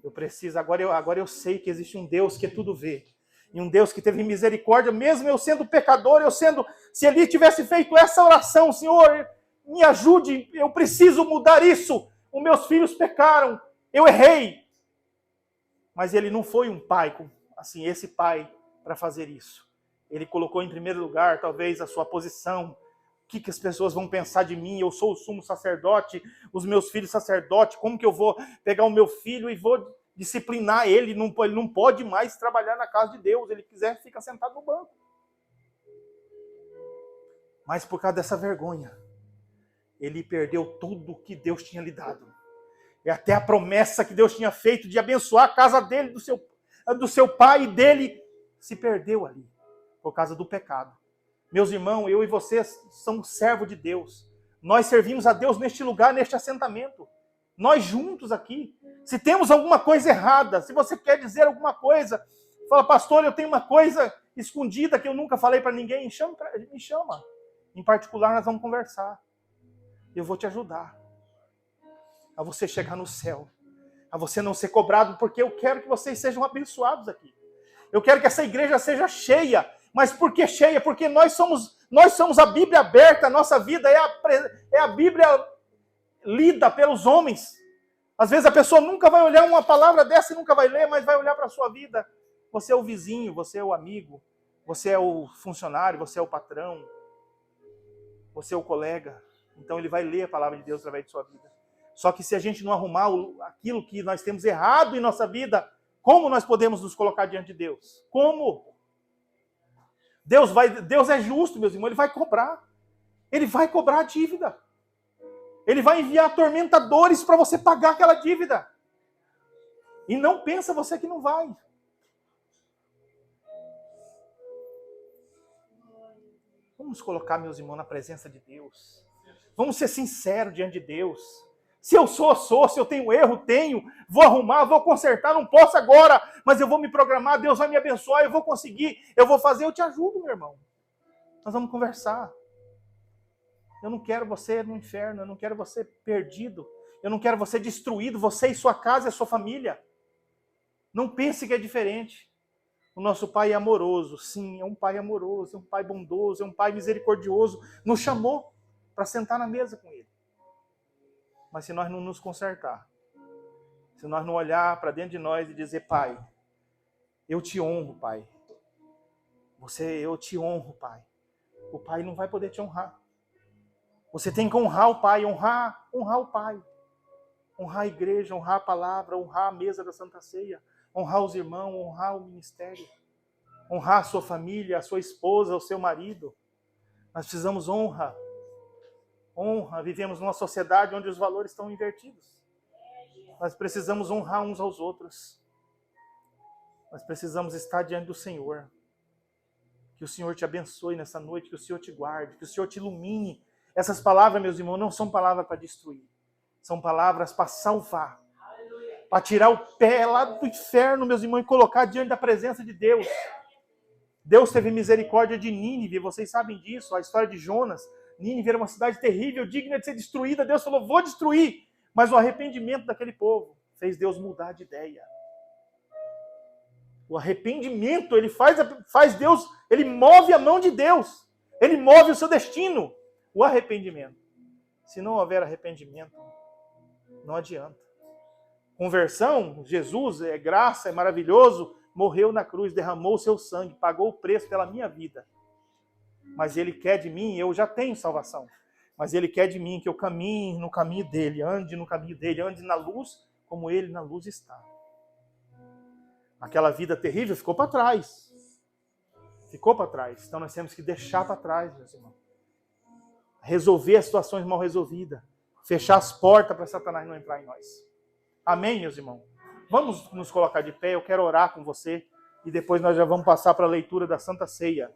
Eu preciso, agora eu sei que existe um Deus que tudo vê. E um Deus que teve misericórdia, mesmo eu sendo pecador, se ele tivesse feito essa oração, Senhor, me ajude, eu preciso mudar isso. Os meus filhos pecaram, eu errei. Mas ele não foi um pai, assim, esse pai, para fazer isso. Ele colocou em primeiro lugar, talvez, a sua posição. O que as pessoas vão pensar de mim? Eu sou o sumo sacerdote, os meus filhos sacerdote, como que eu vou pegar o meu filho e vou disciplinar ele? Ele não pode mais trabalhar na casa de Deus, ele quiser fica sentado no banco. Mas por causa dessa vergonha, ele perdeu tudo que Deus tinha lhe dado. E até a promessa que Deus tinha feito de abençoar a casa dele, do seu pai e dele, se perdeu ali, por causa do pecado. Meus irmãos, eu e vocês somos servos de Deus. Nós servimos a Deus neste lugar, neste assentamento. Nós juntos aqui. Se temos alguma coisa errada, se você quer dizer alguma coisa, fala, pastor, eu tenho uma coisa escondida que eu nunca falei para ninguém, me chama. Em particular, nós vamos conversar. Eu vou te ajudar a você chegar no céu, a você não ser cobrado, porque eu quero que vocês sejam abençoados aqui. Eu quero que essa igreja seja cheia. Mas por que cheia? Porque nós somos a Bíblia aberta, a nossa vida é a Bíblia lida pelos homens. Às vezes a pessoa nunca vai olhar uma palavra dessa e nunca vai ler, mas vai olhar para a sua vida. Você é o vizinho, você é o amigo, você é o funcionário, você é o patrão, você é o colega. Então ele vai ler a palavra de Deus através de sua vida. Só que se a gente não arrumar aquilo que nós temos errado em nossa vida, como nós podemos nos colocar diante de Deus? Como? Deus é justo, meus irmãos, Ele vai cobrar. Ele vai cobrar a dívida. Ele vai enviar atormentadores para você pagar aquela dívida. E não pensa você que não vai. Vamos colocar, meus irmãos, na presença de Deus. Vamos ser sinceros diante de Deus. Se eu sou, se eu tenho erro, vou arrumar, vou consertar, não posso agora, mas eu vou me programar, Deus vai me abençoar, eu vou conseguir, eu vou fazer, eu te ajudo, meu irmão. Nós vamos conversar. Eu não quero você no inferno, eu não quero você perdido, eu não quero você destruído, você e sua casa e a sua família. Não pense que é diferente. O nosso Pai é amoroso, sim, é um Pai amoroso, é um Pai bondoso, é um Pai misericordioso, nos chamou para sentar na mesa com Ele. Mas se nós não nos consertar, se nós não olhar para dentro de nós e dizer, Pai, eu te honro, Pai. Eu te honro, Pai. O Pai não vai poder te honrar. Você tem que honrar o Pai, honrar o Pai. Honrar a igreja, honrar a palavra, honrar a mesa da Santa Ceia, honrar os irmãos, honrar o ministério, honrar a sua família, a sua esposa, o seu marido. Nós precisamos honra. Honra, vivemos numa sociedade onde os valores estão invertidos. Nós precisamos honrar uns aos outros. Nós precisamos estar diante do Senhor. Que o Senhor te abençoe nessa noite, que o Senhor te guarde, que o Senhor te ilumine. Essas palavras, meus irmãos, não são palavras para destruir. São palavras para salvar. Para tirar o pé lá do inferno, meus irmãos, e colocar diante da presença de Deus. Deus teve misericórdia de Nínive, vocês sabem disso, a história de Jonas. Nínive era uma cidade terrível, digna de ser destruída. Deus falou, vou destruir. Mas o arrependimento daquele povo fez Deus mudar de ideia. O arrependimento, ele faz Deus, ele move a mão de Deus. Ele move o seu destino. O arrependimento. Se não houver arrependimento, não adianta. Conversão, Jesus é graça, é maravilhoso, morreu na cruz, derramou o seu sangue, pagou o preço pela minha vida. Mas Ele quer de mim, eu já tenho salvação, mas Ele quer de mim que eu caminhe no caminho dEle, ande no caminho dEle, ande na luz, como Ele na luz está. Aquela vida terrível ficou para trás. Ficou para trás. Então nós temos que deixar para trás, meus irmãos. Resolver as situações mal resolvidas. Fechar as portas para Satanás não entrar em nós. Amém, meus irmãos? Vamos nos colocar de pé, eu quero orar com você, e depois nós já vamos passar para a leitura da Santa Ceia.